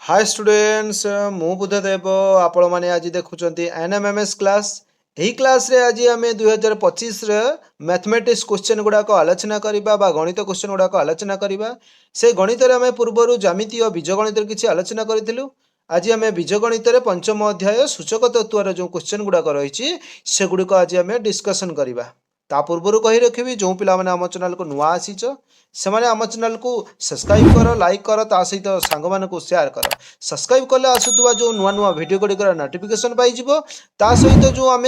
Hi students मु बुद्धदेव आपण मैंने आज देखुं एनएमएमएस क्लास यही क्लास रे आज आम 2025 मैथमेटिक्स क्वेश्चन गुड़ाक आलोचना करवा गणित क्वेश्चन गुड़ाक आलोचना करवा से गणित आम पूर्वर ज्यामिति और बीजगणित किसी आलोचना करूँ। आज आम बीजगणित पंचम अध्याय सूचक तत्वर जो क्वेश्चन गुड़ाक रही से गुड़िक आज आम डिस्कसन करवा। ता पूर्व कही रखी जो पिला आम चैनल को नुआ आसीच से आम चैनल को सब्सक्राइब कर लाइक कर ता सहित सांग मानू शेयर कर सब्सक्राइब कले आसुवा जो नुआ नुआ भिड गुड़िकर नोटिफिकेशन पाइज ता सहित जो आम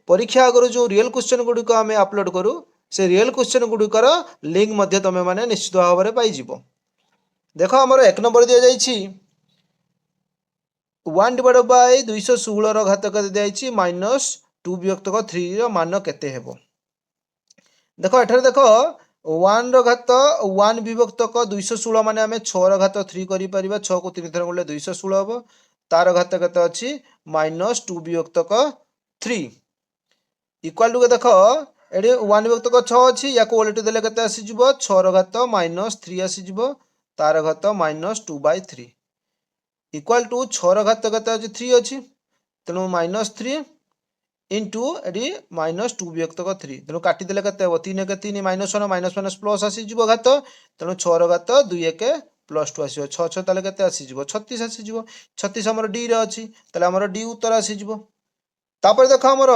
परीक्षा आगर जो रियल क्वेश्चन गुड़िक आम अपलोड करूँ से रियल क्वेश्चन गुड़िकर लिंक तुम मैंने निश्चित भाव में पाइज। देख आमर एक नंबर दि जाइए 1 डिवाइड बाय 216 घातक दिखाई माइनस 2 विभक्त 3 मान केते हेबो। देख एठार देख 1 घात 1 विभक्तक 216 माने आमे 6 घात 3 करि परिबा 6 को 3 थर गुणिले 216 हबो तार घात केते अछि माइनस 2 विभक्तक 3 इक्वल टू देख एडी 1 विभक्तक 6 अछि याको उलटी देले केते आसी जिवो 6 घात माइनस 3 आसी जिवो तार घात माइनस 2/3 इक्वल टू 6 घात केते अछि 3 अछि तेणु माइनस 3 इंटू एडी माइनस 2 विभक्तक 3 तेणु काटिदेले केते हे 3 1 3 माइनस 1 माइनस माइनस प्लस आसीजिवो घात तेणु 6 घात 2 1 प्लस 2 आसीजिवो 6 6 ताले केते आसीजिवो 36 आसीजिवो 36 हमर डी रे अछि ताले हमर डी उत्तर आसीजिवो। तापर देखो हमर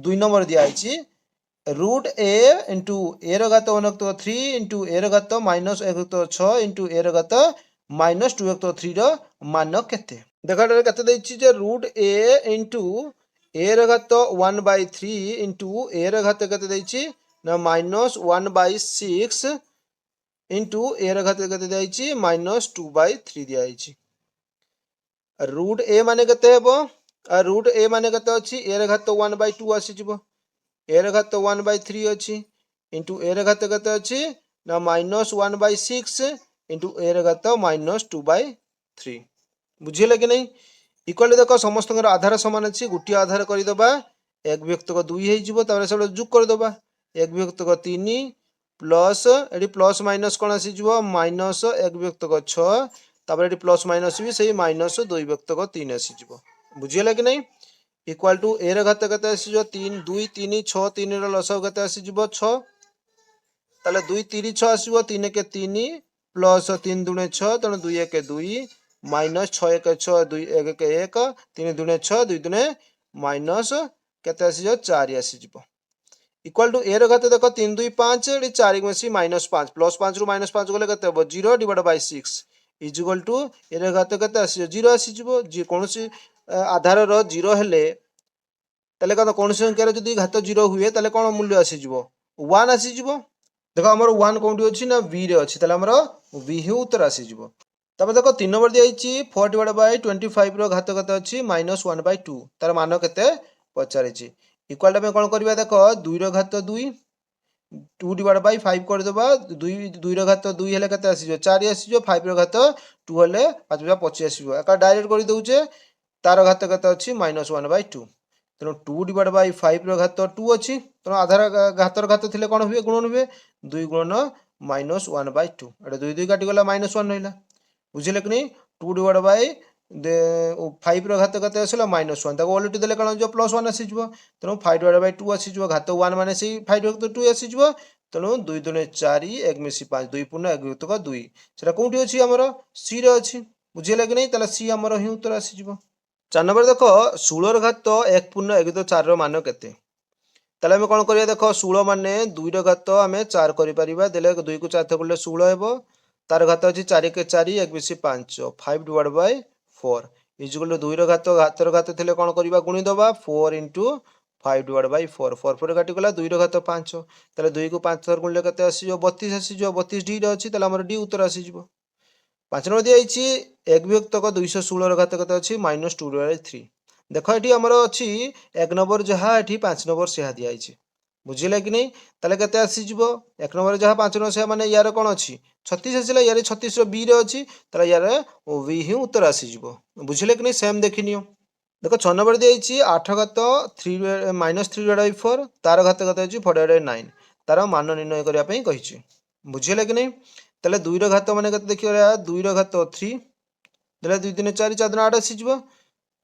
2 नंबर दिया आइछि रूट ए इंटू ए र घात 1 3 इंटू ए र घात माइनस 1 6 इंटू ए र घात माइनस 2 3 र मान केते देखा केते दैछि जे रूट ए इंटू ए र घात 1/3 इंटू ए र घात केते दैछि ना माइनस 1/6 इंटू ए र घात केते दैछि माइनस 2/3 दिया आइछि। रूट ए माने केते हेबो रूट ए माने केते अछि ए र घात 1/2 आसी जिवो ए र घात 1/3 अछि इंटू ए र घात केते अछि ना माइनस 1/6 इंटू ए र घात माइनस 2/3 बुझिले कि नहीं। इक्वल देख समस्त आधार सामान अच्छी गोटे आधार करदे एक विभक्तक 2 हो सब जुग करदे एक विभक्तक 3 प्लस ये प्लस माइनस कौन आसीज माइनस एक विभक्तक 6 ये प्लस माइनस भी से माइनस 2 विभक्तक 3 आसीज बुझीगला कि नहीं। इक्वल टू ए घात के 3 2 3 6 3 लसक के आसीज 6 ताले 2 3 6 आसो 3 के 3 प्लस 3 दुणे 6 तेणु 2 1 2 माइनस 6 1 6 2 1 1 3 दुणे 6 2 दुणे माइनस केते आसी 4 आसी इक्वल टू ए घात देख 3 2 5 4 मिसी माइनस 5 प्लस 5 रु माइनस 5 गले केते 0 divide by 6 is equal to a घात केते आसी 0 आसी जे कोनोसी आधार रो 0 हेले तले कौन कौन संख्यार जदि घात 0 हुए ताले कौन मूल्य आसी 1 आसी देख आमर 1 कौटी अच्छी ना बी रे अच्छी ताले आमर बी ही उत्तर आसी तब देख 3 नंबर दिखाई 4 डिवाइड बाय 25 रो घात केते अच्छी माइनस 1/2 तार मान केते पचारिछि इक्वल टाइम कौन करबा देख 2 रो घात 2 2 डिवाइड बाय 5 करदेबा 2 2 रो घात 2 हेले केते आसी 4 आसी 5 रो घात 2 हेले 5 25 आसी एका डायरेक्ट कर दउचे तार घात केते अच्छी माइनस 1/2 तेणु 2 डिवाइड बाय 5 रो घात 2 अच्छी तेणु आधार घातर घात थिले कौन हुए गुणन हुए 2 गुणन माइनस 1/2 एटा 2 2 काटी गला माइनस 1 रहिला बुझिले कि नहीं। 2 डिवाइड बाय 5 रो घात केते आसला माइनस 1 ताको उलटी देले कौन जो प्लस 1 आसी तेणु 5 डिवाइड बाय 2 आसी घात 1 माने से 5 डिवाइड 2 आसी तेणु 2 दुणे 4 1 मिसी 5 2 पूर्ण 1 युक्तक 2 सेटा कोठी अछि हमर सी रे अछि बुझिले कि नहीं ताला सी हमर ही उत्तर आसी 4 नंबर देख 16 घात 1 पूर्ण 1 4 रो मान केते ताले हम कोन करिया देख 16 माने 2 रो घात हमें 4 करि परिबा देले 2 को 4 थे गुले 16 हेबो तार घात अछि 4 के 4 1 मिसी 5 5 divide by 4 is equal to 2 रो घात घातर घात थिले कोन करिबा गुणी दबा 4 इंटू 5 डिवाइड बाय 4 4 4 काटी गला 2 रो घात 5 ताले 2 को 5 थर गुणले केते आसी 32 आसी 32 डी रे अछि ताले हमर डी उत्तर आसी 5 नंबर दिया आइछि एक विभक्तक 216 रो घात केते अछि माइनस 2 बाय 3 देख एठी हमर अछि एक नंबर जहा एठी 5 नंबर सेहा दिया आइछि बुझिले कि नहीं ताले केते आसी एक नंबर जहा 5 नंबर सेहा माने यार कोन अछि 36 आसिला यार 36 रो बी रे अछि ताले यार ओ बी ही उत्तर आसी बुझिले कि नहीं सेम देखिनियो। देख 6 नंबर दिया 8 घात 3 माइनस 3 डिवाइड बाय 4 तार घात केते अछि 4 डिवाइड बाय 9 तार मान निर्णय करिया पई कहिछि बुझिले कि नहीं ताले 2 रो घात माने केते देखियो 2 रो घात 3 देले 2 3 4 4 8 आसीଯିବ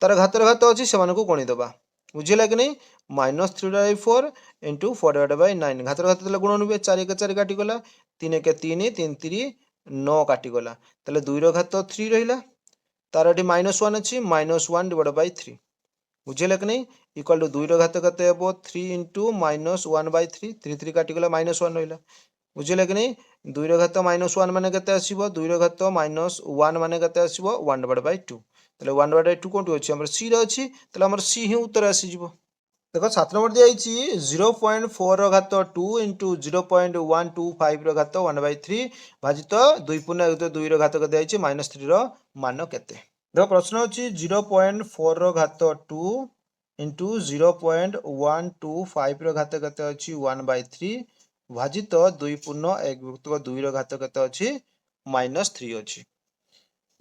तार घातर घात अच्छी से गणीदबा बुझेगा कि नहीं -3/4 इंटू 4/9 घातर घात गुणन हुए 4 1 4 काटिगला 3 1 3 3 3 9 काटिगला ताले 2 घात 3 रहा तार ये -1 अच्छी -1/3 बुझेगा कि नहीं इक्वल टू 2 घात केते हेबो 3 इंटू -1/3 3 3 काटिगला -1 रहा बुझेगा कि नहीं 2 घात -1 माने केते आसीबो 2 घात -1 माने केते आसीबो 1/2 ताले 1/2 कोठी अछि हमर सी रे अछि ताले हमर सी ही उत्तर आसीजिवो देखो 7 नंबर दिया आइछि 0.4 घात 2 इंटू 0.125 घात 1/3 भाजित 2 घात केते आइछि -3 रो मान केते देखो प्रश्न अछि 0.4 घात 2 इंटू 0.125 घात केते अछि 1/3 भाजित 2 घात केते अछि -3 अछि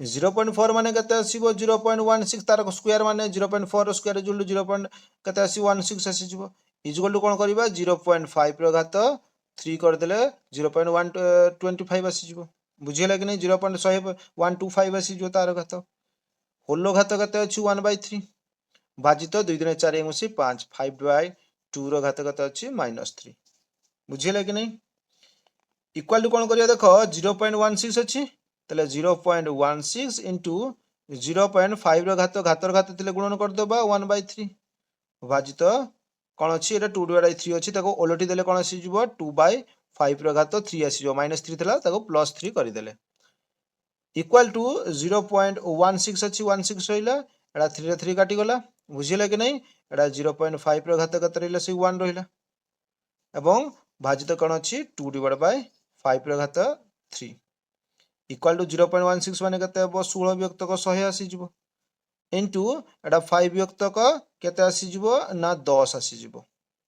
0.4 माने केते आसीबो 0.16 तार स्क्वायर माने 0.4 स्क्वायर जुल 0. केते आसी 16 आसीजिवो इक्वल टू कोन करबा 0.5 रो घात 3 कर देले 0.125 आसीजिवो बुझियला कि नहीं 0.125 आसीजिवो तार घात होल घात केते अछि 1/3 भाजित 2 3 4 1 5 5/2 रो घात केते अछि -3 बुझियला कि नहीं इक्वल टू कोन करिया देखो 0.16 अछि ताले 0.16 इंटू 0.5 रो घात घातर घात तिले गुणन करदबा 1/3 भाजित कौन अच्छी 2/3 अच्छी ओलटी देले कौन आसी 2/5 रो घात 3 आसीजो -3 थिला +3 करदेले इक्वल टू 0.16 अच्छी 16 रहिला एडा 3 रे 3 काटी गला बुझिला कि नहीं एडा 0.5 रो घात केते रहिला से 1 रहिला एवं भाजित कौन अच्छी 2/5 रो घात 3 इक्वल टू 0.16 माने केते हेबो 16 विभक्तक 100 आसीजिवो इंटू एटा 5 विभक्तक केते आसीजिवो ना 10 आसीजिवो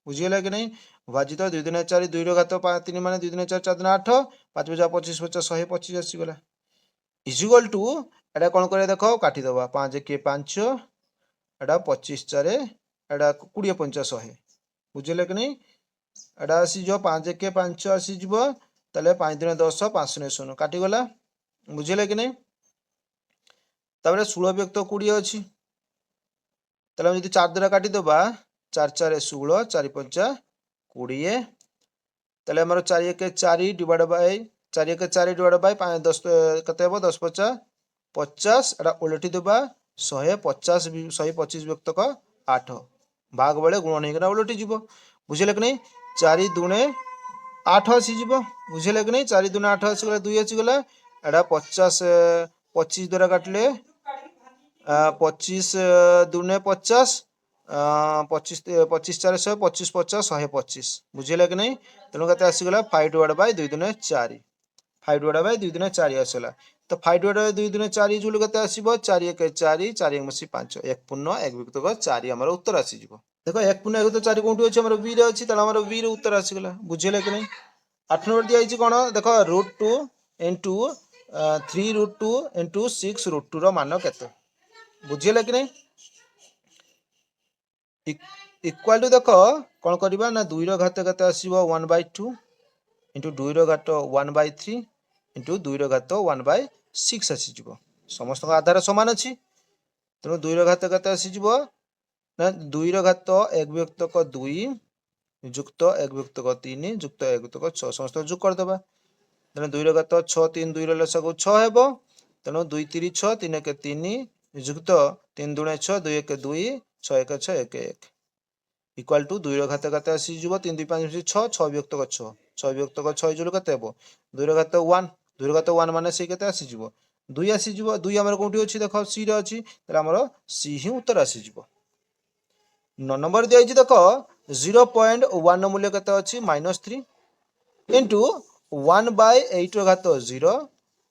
बुझियला कि नहीं भाजित 2 3 4 2 रो घात 3 माने 2 3 4 4 3 8 5 5 25 50 125 आसीगला इक्वल टू एटा कोन करे देखो काटी दबा 5 के 5 एटा 25 4 एटा 20 50 100 बुझियला कि नहीं एटा आसीजो 5 के 5 आसीजिवो ताले 5 3 10 5 0 0 काटी गला बुझिले कि नहीं तापर 16 व्यक्त 20 अछि ताले हम जदि 4 द्वारा काटी दबा 4 4 16 4 5 20 ताले हमर 4 1 4 डिवाइड बाय 4 1 4 डिवाइड बाय 5 10 कते हेबो 10 50 50 एटा उलटी दबा 150 125 व्यक्त का 8 भाग बेले गुणन हेकरा उलटी जीवो बुझिले कि नहीं 4 दुने 8 आसी जीवो बुझिले कि नहीं 4 दुने 8 आसी गला 2 आसी गला एटा 50 25 द्वारा काटले 25 दुने 50 25 25 4 100 25 50 125 बुझिले कि नहीं तेणु कते आसीगला 5 डिवाइड बाय 2 दुने 4 5 डिवाइड बाय 2 दुने 4 आसला तो 5 डिवाइड बाय 2 दुने 4 जुल कते आसीबो 4 1 4 4 1 5 1 पूर्ण 1 विभक्त 4 हमर उत्तर आसीजिवो देखो 1 पूर्ण 1 विभक्त 4 कोठी अछि हमर बी रे अछि त हमर बी रे उत्तर आसीगला बुझिले कि नहीं 8 नंबर दिया अछि कोन देखो √2 into 3√2 into 6√2 रो मान केते बुझिले कि नहीं इक्वल टू देखो कौन करबा ना 2 रो घात केते आसीबो 1/2 into 2 रो घात 1/3 into 2 रो घात 1/6 आसीजिवो समस्त आधार समान अछि तेणु 2 रो घात केते आसीजिवो ना 2 रो घात 1 विभक्तक 2 युक्त 1 विभक्तक 3 युक्त 1 विभक्तक 6 समस्त जोग कर देबा तेणु 2 रो घात 6 3 2 रो लसागु 6 हेबो तेणु 2 3 6 3 1 3 युक्त 3 दुणे 6 2 1 2 6 1 6 1 1 इक्वल टू 2 रो घात केते आसीजिवो 3 2 5 6 6 विभक्तक 6 6 विभक्तक 6 जुल केते हेबो 2 रो घात 1 2 रो घात 1 माने से केते आसीजिवो 2 आसीजिवो 2 हमर कोठी अछि देखो सी रे अछि त हमर सी ही उत्तर आसीजिवो 9 नंबर दिया अछि देखो 0.1 मूल्य केते अछि -3 इंटू 1/8 रो घात 0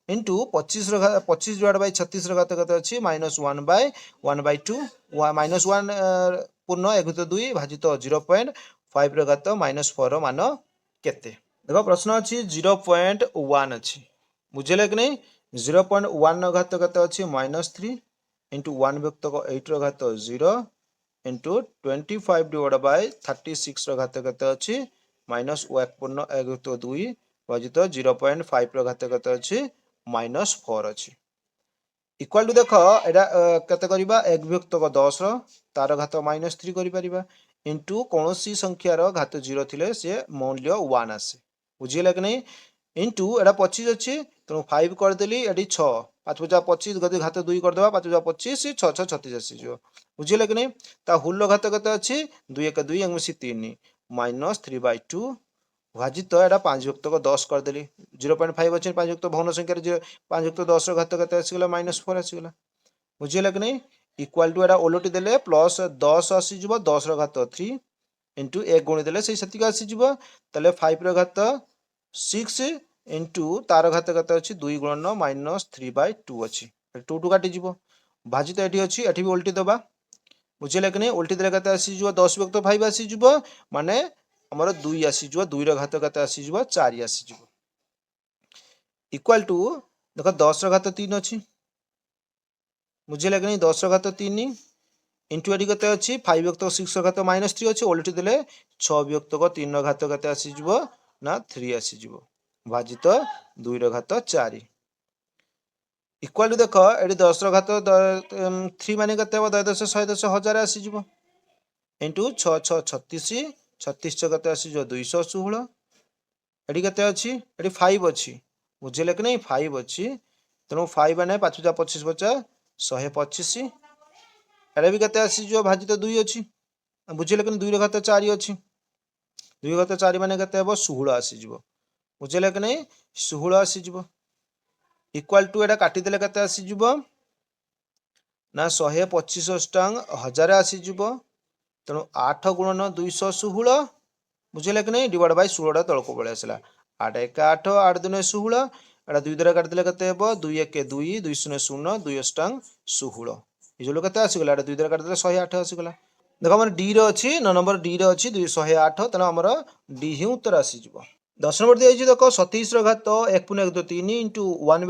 इंटू 25 रो 25 डिवाइड बाय 36 रो घात केते अछि -1/1/2 -1 पूर्ण 1/2 भाजित 0.5 रो घात -4 रो मान केते देखो प्रश्न अछि 0.1 अछि बुझिले कि नहीं 0.1 रो घात केते अछि -3 इंटू 1 व्यक्त 8 रो घात 0 इंटू 25 डिवाइड बाय 36 रो घात केते अछि -1 पूर्ण 1/2 भाजित 0.5 रो घात केते अछि -4 अछि इक्वाल टू देख एटा केते करिबा एक विभक्तक 10 रो तार घात -3 करि परिबा इंटू कोनोसी संख्यार घात 0 थिले से मूल्य 1 आसे बुझिला कि नहीं इंटू एटा 25 अछि तेणु 5 करदेली एटी 6 5 पचा 25 गति घात 2 करदेबा 5 पचा 25 6 6 36 आसी जो बुझिला कि नहीं ता हुल्लो घात केते अछि 2 1 2 अंग मिसी 3 -3/2 भाजित एटा 5 युक्तक 10 करदेली 0.5 अछि 5 युक्त भग्न संख्या 5 युक्त 10 रो घात केते आसीगला -4 आसीगला बुझिला कि नहीं इक्वल टू एटा ओलोटी देले प्लस 10 आसी जिवो 10 रो घात 3 इंटू 1 गुणी देले से सेतिक आसी जिवो तले 5 रो घात 6 इंटू तार घात केते अछि 2 गुणन -3/2 अछि 2 टू काटी जिवो भाजित एठी अछि एठी भी उल्टी दबा बुझिला कि नहीं उल्टी देले केते आसी जिवो 10 व्यक्त 5 आसी जिवो माने हमर 2 आसी जिवो 2 रो घात केते आसी जिवो 4 आसी जिवो इक्वल टू देखो 10 रो घात 3 अछि बुझिला कि नहीं 10 रो घात 3 इंटू एठी केते अछि 5 व्यक्त 6 रो घात -3 अछि उल्टी देले 6 व्यक्त 3 रो घात केते आसी जिवो ना 3 आसी जिवो भाजित 2 रो घात 4 इक्वल टू देख एटी 10 रो घात 3 माने केते हो 10 10 100 10 1000 आसी जिवो इंटू 6 6 36 36 केते आसी जिवो 216 एटी केते अछि एटी 5 अछि बुझिले कि नहीं 5 अछि तेणु 5 माने 5 जा 25 बचा 125 एटा भी केते आसी जिवो भाजित 2 अछि बुझिले कि 2 रो घात 4 अछि 2 घात 4 माने केते हेबो 16 आसी जिवो बुझिले कि नहीं 16 आसी जिवो इक्वल टू एटा काटी देले केते आसी जिवो ना 125 अष्टांग 1000 आसी जिवो तेणु 8 गुणन 216 बुझिले कि नहीं डिवाइड बाय 16 टा तळको पळे आसला 8 1 8 8 2 16 एटा 2 द्वारा काटी देले केते हेबो 2 1 2 2 0 0 2 अष्टांग 16 ए जोलो केते आसी गला एटा 2 द्वारा काटी देले 108 आसी गला देखो हमर डी रो अछि 9 नंबर डी रो अछि 208 तेणु हमर डी ही उत्तर आसी जिवो 10 नंबर दिया अछि देखो 27 रो घात 1/3 इंटू 1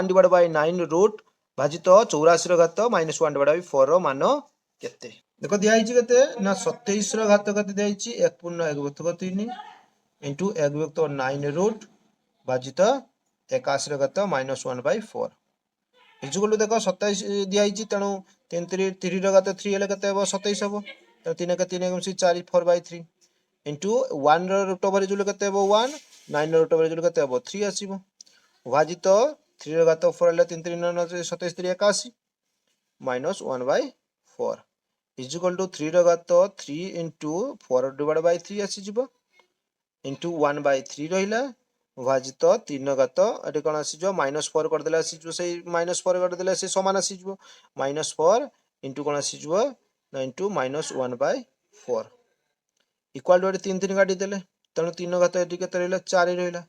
डिवाइड बाय 9 रूट भाजित 84 रो घात -1 डिवाइड बाय 4 रो मान केते देखो दिया अछि केते ना 27 रो घात केते दिया अछि 1/3 इंटू 1/9 रूट भाजित 81 रो घात -1/4 इजुगलु देखो 27 दिया अछि तेणु 3 रो घात 3 हेले केते हेबो 27 हेबो तो 3 के 3 मिसी 4 4/3 इंटू 1 रो रूट ओवर इजुगलु केते हेबो 1 9 रो रूट ओवर इजुगलु केते हेबो 3 आसीबो भाजित 3 रो घात 4 हेले 3 3 9 27 3 81 -1/4 इजुगल टू 3 रो घात 3 इंटू 4 डिवाइड बाय 3 आसी जिवो इंटू 1/3 रहिला भाजित 3 घात एटी कोन आसी जो -4 कर देला आसी जो से -4 कर देला से समान आसी जो -4 इंटू कोन आसी जो ना इंटू -1/4 इक्वल टू 3 3 काटी देले तेणु 3 घात एटी केते रहिला 4 रहिला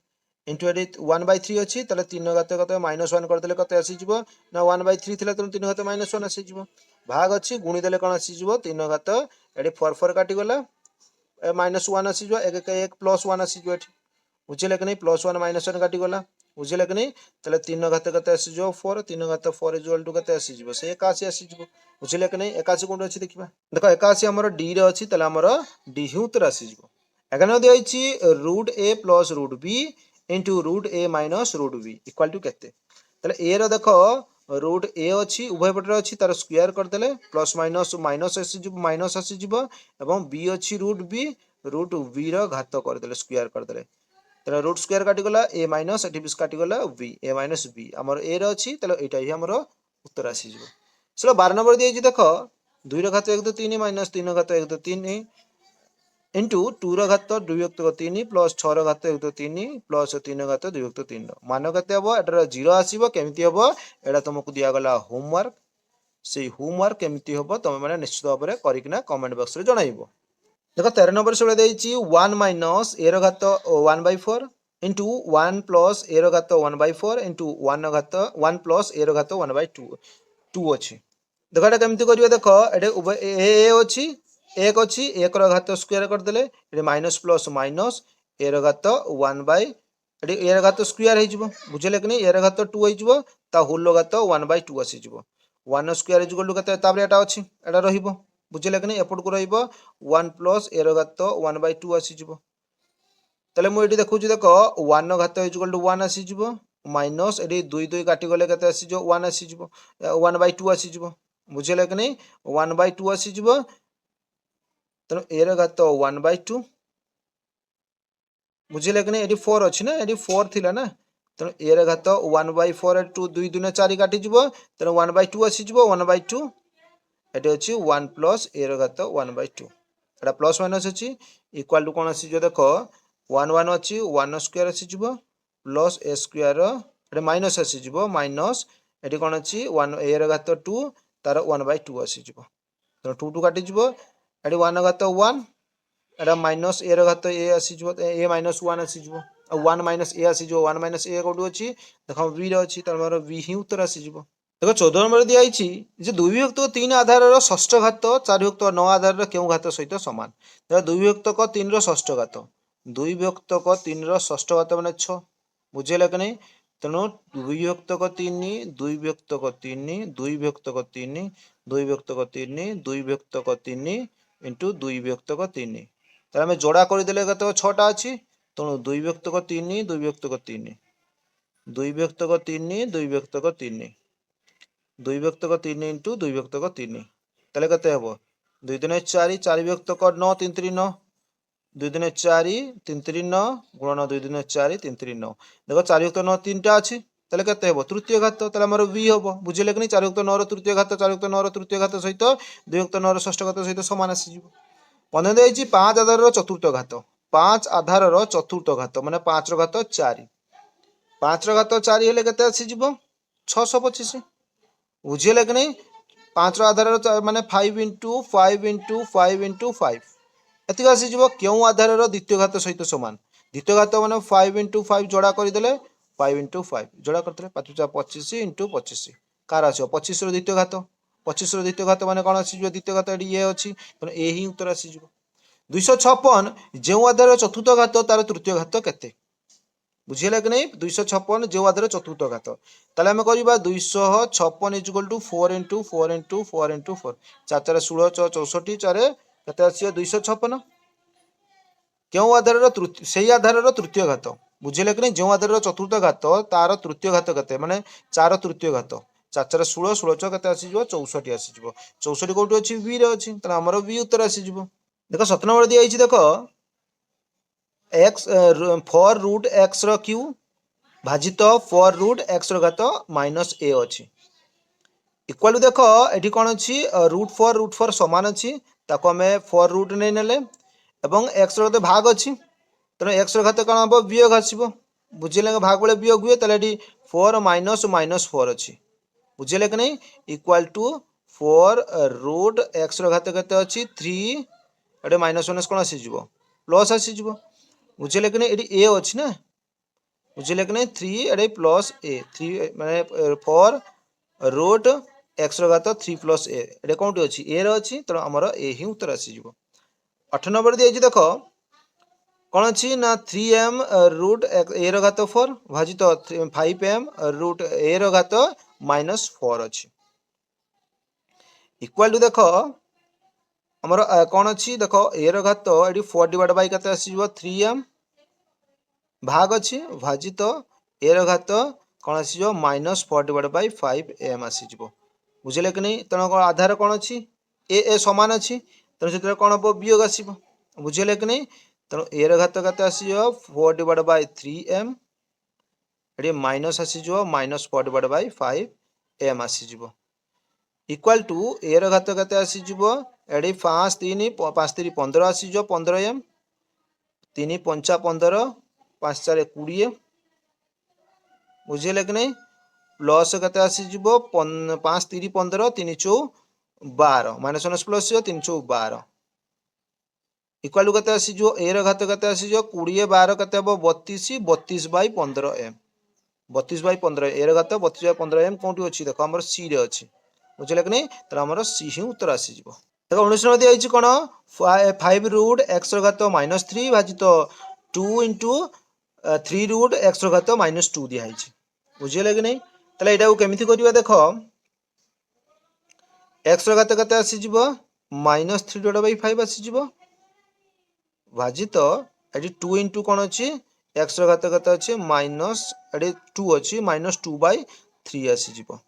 इंटू एटी 1/3 अछि तले 3 घात कते -1 कर देले कते आसी जिवो ना 1/3 थिला तेणु 3 घात -1 आसी जिवो भाग अछि गुणी देले कोन आसी जिवो 3 घात एटी 4 4 काटी गला -1 आसी जो 1 1 प्लस 1 आसी जो एटी बुझिले कि नहीं +1 -1 काटी गला बुझिले कि नहीं तले 3 घात केते आसी जो 4 3 घात 4 इक्वल टू केते आसी जिवो से 81 आसी जिवो बुझिले कि नहीं 81 कोन अछि देखिबा देखो 81 हमर डी रे अछि तले हमर डी ही उत्तर आसी जिवो एखन दिया अछि √a + √b into √a - √b equal to केते तले a रो देखो √a अछि उभय पटर अछि तार स्क्वायर कर देले प्लस माइनस माइनस आसी जिवो एवं b अछि √b √b रो घात कर देले स्क्वायर कर देले तले रूट स्क्वायर काटी गला a माइनस एटी बिस काटी गला b a माइनस b हमर a रो अछि तले एटा ही हमर उत्तर आसी जिवो चलो 12 नंबर दिया अछि देखो 2 रो घात 1 2 3 माइनस 3 रो घात 1 2 3 इंटू 2 रो घात 2 3 प्लस 6 रो घात 1 3 प्लस 3 रो घात 2 3 मान केते हबो एटार 0 आसीबो केमिति हबो एटा तुमको दिया गला होमवर्क से होमवर्क केमिति हबो तमे माने निश्चित भाबरे करिकना कमेंट बॉक्स रे जणाइबो देखो 13 नंबर से देइछि 1 माइनस a रो घात 1/4 इंटू 1 प्लस a रो घात 1/4 इंटू 1 रो घात 1 प्लस a रो घात 1/2 2 अछि देखो एटा केमिति करियो देखो एटे a अछि 1 अछि 1 रो घात स्क्वायर कर देले एटे माइनस प्लस माइनस a रो घात 1 बाय एटे a रो घात स्क्वायर हे जिवो बुझले कि नहीं a रो घात 2 हे जिवो ता होल घात 1/2 आसी जिवो 1 स्क्वायर इज इक्वल टू कते ताबरे एटा अछि एटा रहिबो बुझले कि नहीं एपट को रहिबो 1 प्लस a रो घात 1/2 आसी जिवो तले मु एटी देखुची देखो 1 रो घात इज इक्वल टू 1 आसी जिवो माइनस एटी दुई दुई काटिगले केते आसीजो 1 आसीजो 1/2 आसीजो बुझिले कि नहीं 1/2 आसीजो तेणु ए र घात 1/2 बुझिले कि नहीं एटी 4 अछि ना एटी 4 थिला ना तेणु ए र घात 1/4 2 2 दुने 4 काटि जिवो तेणु 1/2 आसीजो 1/2 एटी अछि 1 प्लस ए र घात 1/2 एटा प्लस माइनस अछि इक्वल टू कोन आसीजो देखो 1 1 अछि 1 स्क्वायर आसीजो प्लस ए स्क्वायर एटा माइनस आसीजो माइनस एटी कोन अछि 1 ए र घात 2 तार 1/2 आसीजो तेणु 2 2 काटि जिवो एटी 1 घात 1 एटा माइनस ए र घात ए आसीजो ए माइनस 1 आसीजो 1 माइनस ए आसीजो 1 माइनस ए कोडु अछि देखो बी रे अछि तार मारो बी ही उत्तर आसीजो देखो 14 नंबर दिया आइछि जे 2 विभक्त 3 आधार रो षष्ठ घात 4 विभक्त 9 आधार रो केउ घात सहित समान देखो 2 विभक्त 3 रो षष्ठ घात 2 विभक्त 3 रो षष्ठ घात माने 6 बुझिले कि नहीं तेणु 2 विभक्त 3 2 विभक्त 3 2 विभक्त 3 2 विभक्त 3 2 विभक्त 3 इंटू 2 विभक्त 3 तार हमें जोड़ा कर देले कत 6टा अछि तेणु 2 विभक्त 3 2 विभक्त 3 2 विभक्त 3 2 विभक्त 3 2 विभक्त 3 इंटू 2 विभक्त 3 ताले कते हबो 2 3 4 4 विभक्त 9 3 3 9 2 3 4 3 3 9 गुणन 2 3 4 3 3 9 देखो 4 विभक्त 9 3टा अछि ताले कते हबो तृतीय घात ताले हमर v हबो बुझिले कि नहीं 4 विभक्त 9 रो तृतीय घात 4 विभक्त 9 रो तृतीय घात सहित 2 विभक्त 9 रो षष्ठ घात सहित समान आसी जिवो पने देइछि 5 आधार रो चतुर्थ घात 5 आधार रो चतुर्थ घात माने 5 रो घात 4 5 रो घात 4 हेले कते आसी जिवो 625 बुझिले कि नहीं 5 आधार माने 5 इंटू 5 इंटू 5 इंटू 5 एतिक आसी जिवो केउ आधार द्वितीय घात सहित समान द्वितीय घात माने 5 इंटू 5 जोड़ा करदेले 5 इंटू 5 जोड़ा करते 25 इंटू 25 कार आसो 25 रो द्वितीय घात 25 रो द्वितीय घात माने कोन आसी जिवो द्वितीय घात एडी ए अछि तेणु ए ही उत्तर आसी जिवो 256 जेउ आधार चतुर्थ घात तार तृतीय घात केते बुझिले कि नहीं 256 जो आधार चतुर्थ घात ताले हम करिबा 256 is equal to 4 into 4 into 4 into 4 4 4 16 64 4 केते आसी 256 केउ आधार सेही आधार तृतीय घात बुझिले कि नहीं जो आधार चतुर्थ घात तार तृतीय घात केते माने 4 तृतीय घात 4 4 16 16 केते आसी जिवो 64 आसी जिवो 64 कोठी अछि v रे अछि त हमर v उत्तर आसी जिवो देखो 17 नंबर दिया आइछि देखो x फॉर रूट x रो q भाजित फॉर रूट x रो घात माइनस a अछि इक्वल टू देखो एठी कोन अछि रूट फॉर समान अछि ताको हमें फॉर रूट नै नेले एवं x रो भाग अछि तने x रो घात कोन हबो वियोग आसीबो बुझिले भाग बेले वियोग हुए तले एठी 4 माइनस माइनस 4 अछि बुझिले कि नहीं इक्वल टू 4 रूट x रो घात केते अछि 3 एटे माइनस माइनस कोन आसी जिवो प्लस आसी जिवो बुझिले कि नहीं एठी a अछि ना बुझिले कि नहीं 3 एटे प्लस a 3 माने 4 रूट x रो घात 3 प्लस a एटे कोनटी अछि a रो अछि त हमर a ही उत्तर आसी जिवो 8 नंबर दे अछि देखो कोन अछि ना 3m रूट a रो घात 4 भाजित 5m रूट a रो घात माइनस 4 अछि इक्वल टू देखो हमर कोन अछि देखो a रो घात एडी 4 डिवाइड बाय कते आसी जिवो 3m भाग अछि भाजित a रो घात कोन आसी जिवो माइनस 4 डिवाइड बाय 5m आसी जिवो बुझिले कि नहीं तनो आधार कोन अछि a समान अछि तनो सेते कोन हबो वियोग आसीबो बुझिले कि नहीं तनो a रो घात कते आसी जिवो 4 divide by 3m AD minus आसी जिवो माइनस 4 डिवाइड बाय 5m आसी जिवो इक्वल टू a रो घात कते आसी जिवो एडी 5 3 5 3 15 आसी जिवो 15m 3 5 15 5 4 20 बुझिले कि नहीं प्लस कते आसी जिवो 5 3 15 3 4 12 minus minus plus 3 4 12 equal to कते आसी जिवो a रो घात कते आसी जिवो 20 12 कते हबो 32 32 बाय 15m 32 बाय 15 a रो घात 32 बाय 15m कोंटी अछि देखो हमर c रे अछि बुझिले कि नहीं त हमर c ही उत्तर आसी जिवो देखो 19 नंबर दिया अछि कोन 5 रूट x रो घात -3 भाजित 2 इंटू 3 रूट x रो घात -2 दिया अछि बुझिले कि नहीं तले एटा को केमिति करिवा देखो x रो घात कते आसी जिवो -3 डिवाइड बाय 5 आसी जिवो भाजित एटी 2 इंटू कोन अछि एक्स घात केते अछि माइनस एडी 2 अछि माइनस 2/3 आसीजिवो।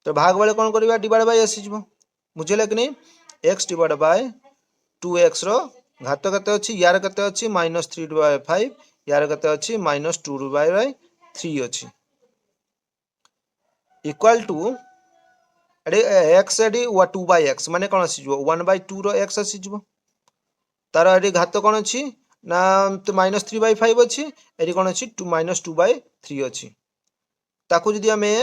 तो भाग बेले कौन करवा डिवाइड बाय आसीजिवो बुझिले कि नहीं x डिवाइड बाय 2x रो घात केते अछि यार केते अछि -3/5 यार केते अछि -2/3 अछि इक्वल टू एडी x एडी 2/x माने कोन आसीजिवो 1/2 रो x आसीजिवो तार एडी घात कोन अछि ना -3/5 अछि एडी कोन अछि -2/3 अछि ताकू जदि आमे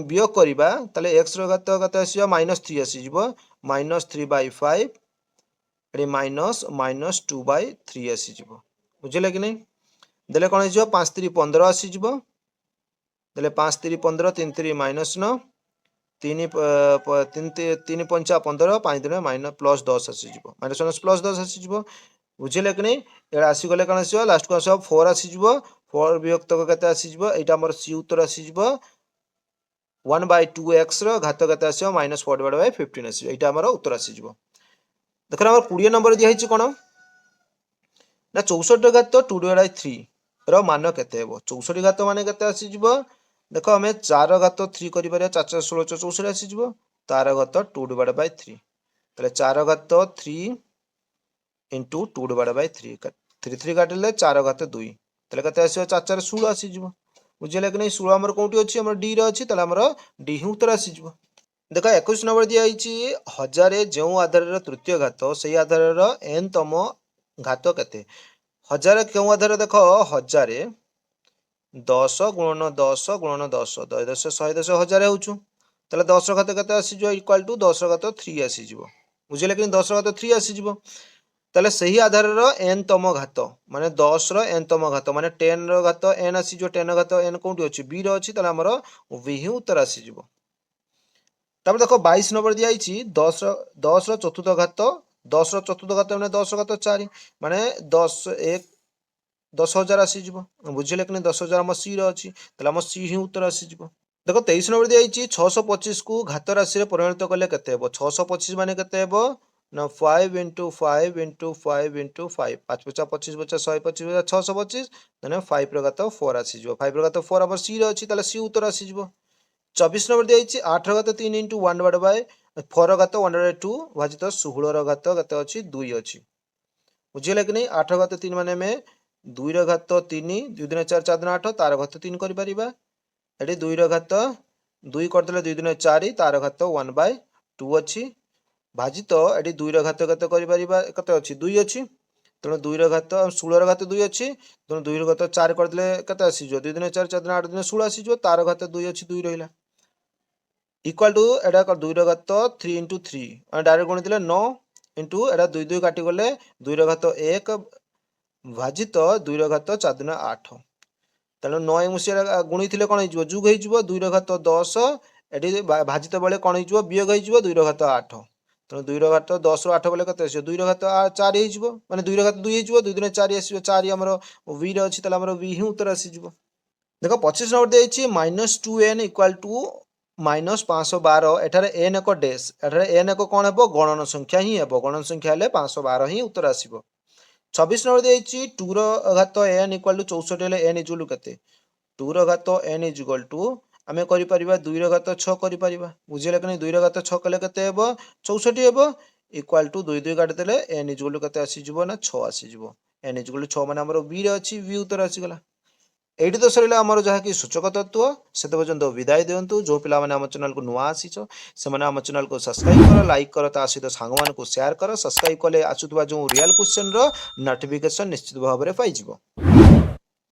वियोग करिबा ताले x रो घात केते आसीबा -3 आसीजिवो -3/5 एडी -2/3 आसीजिवो बुझिले कि नहीं देले कोन आसीजिवो 5 3 15 आसीजिवो देले 5 3 15 3 3 -9 3 3 5 15 5 3 +10 आसीजिवो -10 आसीजिवो बुझिले कि नहीं एडा आसी गले कोन आसीबो लास्ट को आसीबो 4 आसीजिवो 4 विभक्त केते आसीजिवो एटा हमर सी उत्तर आसीजिवो 1/2x रो घात केते आसीबो -4/15 आसीबो एटा हमर उत्तर आसीजिवो देखो हमर 20 नंबर दिया हिची कोन ना 64 घात 2/3 रो मान केते हेबो 64 घात माने केते आसीजिवो देखो हमें 4 घात 3 करि परिया 4 4 16 64 आसीजिवो तार घात 2/3 तले 4 घात 3 इंटू 2/3 3 3 काटिले 4 घात 2 तले केते आसीबो 4 4 16 आसीजिवो बुझिले कि नहीं 16 हमर कोठी अछि हमर डी रे अछि तले हमर डी हि उत्तर आसीजिवो देखो 21 नंबर दिया हिची 1000 जेउ आधार रो तृतीय घात सेही आधार रो n तम घात केते 1000 केउ आधार देखो 1000 10 गुणन 10 गुणन 10 10 100 10 1000 होउछु तले 10 घात केते आसीजिवो इक्वल टू 10 घात 3 आसीजिवो बुझिले कि 10 घात 3 आसीजिवो तले सही आधार रो n तम घात माने 10 रो n तम घात माने 10 रो घात n आसीजिवो 10 घात n कोठी अछि b रो अछि तले हमर v हि उत्तर आसीजिवो तब देखो 22 नंबर दिया हिची 10 रो चतुर्थ घात 10 रो चतुर्थ घात माने 10 घात 4 माने 10 1 10,000 आसीजिवो बुझिले कि 10,000 हम सी रो अछि तले हम सी हि उत्तर आसीजिवो देखो 23 नंबर दिया हिची 625 को घात राशि रे परिवर्तित करले केते हेबो 625 माने केते हेबो ना 5 into 5 into 5 into 5 5 पचा 25 बचा 125 625 माने 5 रो घात 4 आसीजिवो 5 रो घात 4 हमर सी रो अछि तले सी उत्तर आसीजिवो 24 नंबर दिया हिची 8 रो घात 3 into 1 divided by 4 रो घात 1/2 भाजित 16 रो घात केते अछि 2 अछि बुझिले कि नहीं 8 घात 3 माने में 2 रो घात 3 2 दिन 4 4 दिन 8 तार घात 3 करि परिबा एडी 2 रो घात 2 करदेले 2 दिन 4 तार घात 1/2 अछि भाजित एडी 2 रो घात केते करि परिबा केते अछि 2 अछि तेणु 2 रो घात 16 रो घात 2 अछि तेणु 2 रो घात 4 करदेले केते आसीजो 2 दिन 4 4 दिन 8 दिन 16 आसीजो तार घात 2 अछि 2 रहिला इक्वल टू एडा 2 रो घात 3 into 3 डायरेक्ट गुणिले 9 into एडा 2 2 काटी गले 2 रो घात 1 भाजित 2 रो घात 4 दिन 8 तेणु 9 मुसिया गुणिथिले कोन हिजो जुग हिजो 2 रो घात 10 एडी भाजित बेले कोन हिजो वियोग हिजो 2 रो घात 8 तेणु 2 रो घात 10 रो 8 बेले कते आसीयो 2 रो घात 4 हिजो माने 2 रो घात 2 हिजो 2 दिन 4 आसीयो 4 हमर v रे अछि तले हमर v हि उत्तर आसीजो देखो 25 नंबर देछि -2n इक्वल टू -512 एठारे n एक डेस एठारे n एक कोन हेबो गणन संख्या ही हेबो गणन संख्या हेले 512 ही उत्तर आसीबो 26 नंबर देछि 2 रो घात n इक्वल टू 64 हेले n इक्वल टू कते 2 रो घात n इक्वल टू आमे करि परिबा 2 रो घात 6 करि परिबा बुझिले कि 2 रो घात 6 कले कते हेबो 64 हेबो इक्वल टू 2 2 काटि देले n इक्वल टू कते आसीजिवो ना 6 आसीजिवो n इक्वल टू 6 माने हमर b रे अछि v उत्तर आसीगला एठी तो सरिला हमर जहा कि सूचक तत्व सेते पर्यंत विदाय दियंतु जो पिला माने हम चैनल को नुआ आसीचो से माने हम चैनल को सब्सक्राइब करो लाइक करो ता सहित सांग मान को शेयर करो सब्सक्राइब कले आसुतबा जो रियल क्वेश्चन रो नोटिफिकेशन निश्चित भाबरे पाई जिवो।